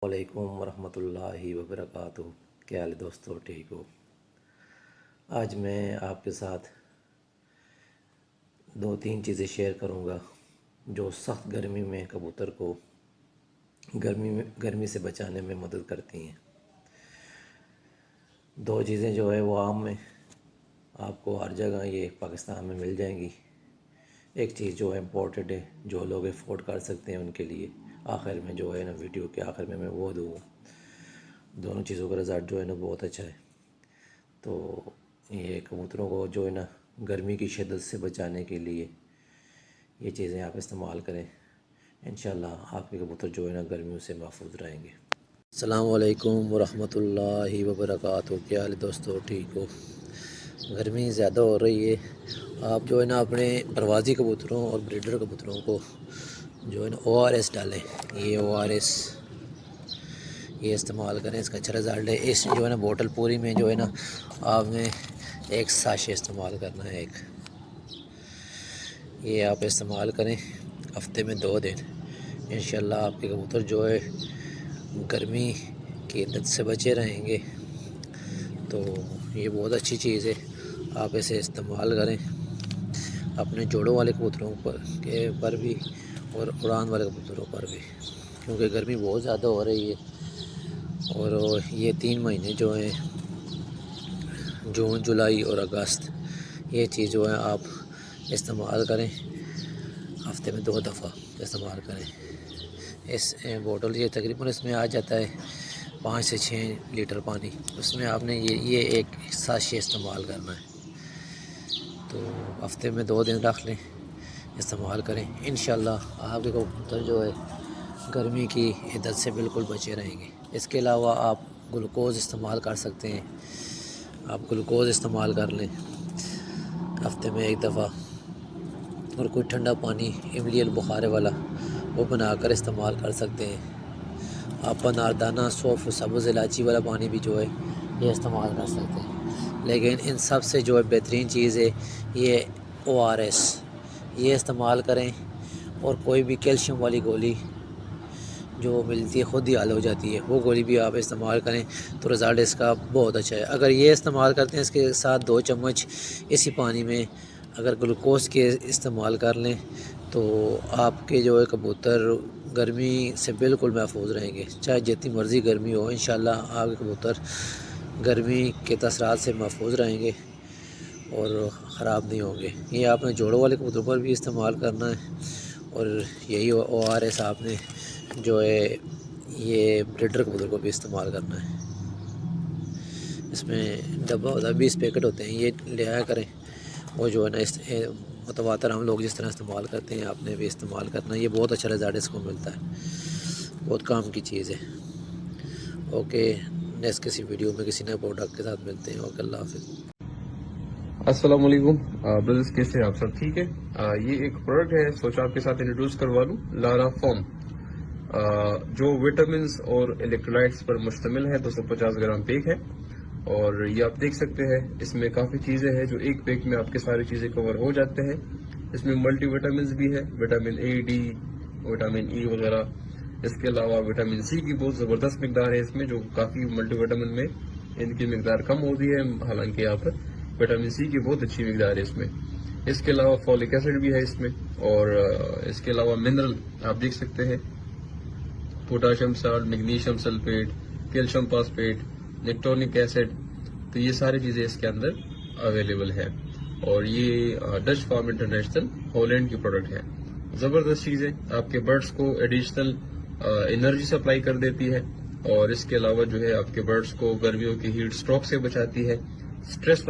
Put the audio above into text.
वालेकुम वरहमतुल्लाहि वबरकातुहू। क्या हाल है दोस्तों, ठीक हो? आज मैं आपके साथ दो तीन चीज़ें शेयर करूंगा जो सख्त गर्मी में कबूतर को गर्मी से बचाने में मदद करती हैं। दो चीज़ें जो है वो आम में आपको हर जगह ये पाकिस्तान में मिल जाएंगी। एक चीज़ जो है इम्पोर्टेड है, जो लोग अफोर्ड कर सकते हैं उनके लिए आखिर में जो है ना, वीडियो के आखिर में मैं वो दूँ। दोनों चीज़ों का रिज़ल्ट जो है ना बहुत अच्छा है। तो ये कबूतरों को जो है ना गर्मी की शिद्दत से बचाने के लिए ये चीज़ें आप इस्तेमाल करें। इंशाल्लाह आपके कबूतर जो है ना गर्मियों से महफूज रहेंगे। अस्सलाम वालेकुम वरहमतुल्लाहि वबरकातुहू। क्या हाल है दोस्तों, ठीक हो? गर्मी ज़्यादा हो रही है। आप जो है ना अपने परवाज़ी कबूतरों और ब्रीडर कबूतरों को जो है ना ORS डालें। ये ORS ये इस्तेमाल करें, इसका अच्छा रिज़ल्ट है। इस जो है ना बोतल पूरी में जो है ना आपने एक साशे इस्तेमाल करना है। एक ये आप इस्तेमाल करें हफ्ते में 2 दिन। इंशाल्लाह आपके कबूतर जो है गर्मी की लत से बचे रहेंगे। तो ये बहुत अच्छी चीज़ है, आप इसे इस्तेमाल करें अपने जोड़ों वाले कबूतरों पर भी और उड़ान वाले कबूतरों पर भी, क्योंकि गर्मी बहुत ज़्यादा हो रही है। और ये 3 महीने जो हैं जून, जुलाई और अगस्त, ये चीज़ जो है आप इस्तेमाल करें, हफ्ते में 2 दफ़ा इस्तेमाल करें। इस बोतल ये तकरीबन इसमें आ जाता है 5 से 6 लीटर पानी। उसमें आपने ये एक साशे इस्तेमाल करना है। तो हफ्ते में 2 दिन रख लें, इस्तेमाल करें। इंशाल्लाह आपके कबूतर जो है गर्मी की इद्दत से बिल्कुल बचे रहेंगे। इसके अलावा आप ग्लूकोज़ इस्तेमाल कर सकते हैं। आप ग्लूकोज़ इस्तेमाल कर लें हफ्ते में 1 दफ़ा, और कोई ठंडा पानी इमली बुखारे वाला वो बनाकर इस्तेमाल कर सकते हैं। आप अनारदाना, सौंफ, सब्ज़ इलायची वाला पानी भी जो है ये इस्तेमाल कर सकते हैं। लेकिन इन सब से जो है बेहतरीन चीज़ है ये ORS, ये इस्तेमाल करें। और कोई भी कैल्शियम वाली गोली जो मिलती है खुद ही हल हो जाती है, वो गोली भी आप इस्तेमाल करें तो रिज़ल्ट इसका बहुत अच्छा है। अगर ये इस्तेमाल करते हैं, इसके साथ 2 चम्मच इसी पानी में अगर ग्लूकोज़ के इस्तेमाल कर लें तो आपके जो है कबूतर गर्मी से बिल्कुल महफूज रहेंगे। चाहे जितनी मर्ज़ी गर्मी हो, इंशाल्लाह आपके कबूतर गर्मी के तसरात से महफूज रहेंगे और ख़राब नहीं होंगे। ये आपने जोड़ों वाले कबूतर पर भी इस्तेमाल करना है, और यही ORS आपने जो है ये ब्रीडर कबूतर को भी इस्तेमाल करना है। इसमें डब्बा होता है, 20 पैकेट होते हैं, ये ले आया करें। वो जो है ना इस मुतवातर हम लोग जिस तरह इस्तेमाल करते हैं आपने भी इस्तेमाल करना है। ये बहुत अच्छा रिज़ल्ट इसको मिलता है, बहुत काम की चीज़ है। ओके, नेक्स्ट किसी वीडियो में किसी नए प्रोडक्ट के साथ मिलते हैं। ओके, अल्लाह हाफिज़। अस्सलाम वालेकुम ब्रदर्स, कैसे हैं आप सब? ठीक है। ये एक प्रोडक्ट है, सोचा आपके साथ इंट्रोड्यूस करवा लूँ। लारा फॉर्म जो विटामिन और इलेक्ट्रोलाइट्स पर मुश्तमिल है। 250 ग्राम पैक है, और ये आप देख सकते हैं इसमें काफ़ी चीज़ें हैं जो एक पैक में आपके सारी चीज़ें कवर हो जाते हैं। इसमें मल्टी विटामिन भी है, vitamin A, D, vitamin E वगैरह। इसके अलावा विटामिन C की बहुत ज़बरदस्त मकदार है इसमें, जो काफ़ी मल्टी विटामिन में इनकी मकदार कम होती है, हालांकि यहाँ पर विटामिन C की बहुत अच्छी मकदार है इसमें। इसके अलावा फॉलिक एसिड भी है इसमें, और इसके अलावा मिनरल आप देख सकते हैं, potassium salt, magnesium sulphate, calcium phosphate, nicotinic acid. तो ये सारी चीज़ें इसके अंदर अवेलेबल है, और ये डच फार्म इंटरनेशनल हॉलैंड की प्रोडक्ट है। ज़बरदस्त चीज़ है, आपके बर्ड्स को एडिशनल एनर्जी सप्लाई कर देती है, और इसके अलावा जो है आपके बर्ड्स को गर्मियों की हीट स्ट्रोक से बचाती है, स्ट्रेस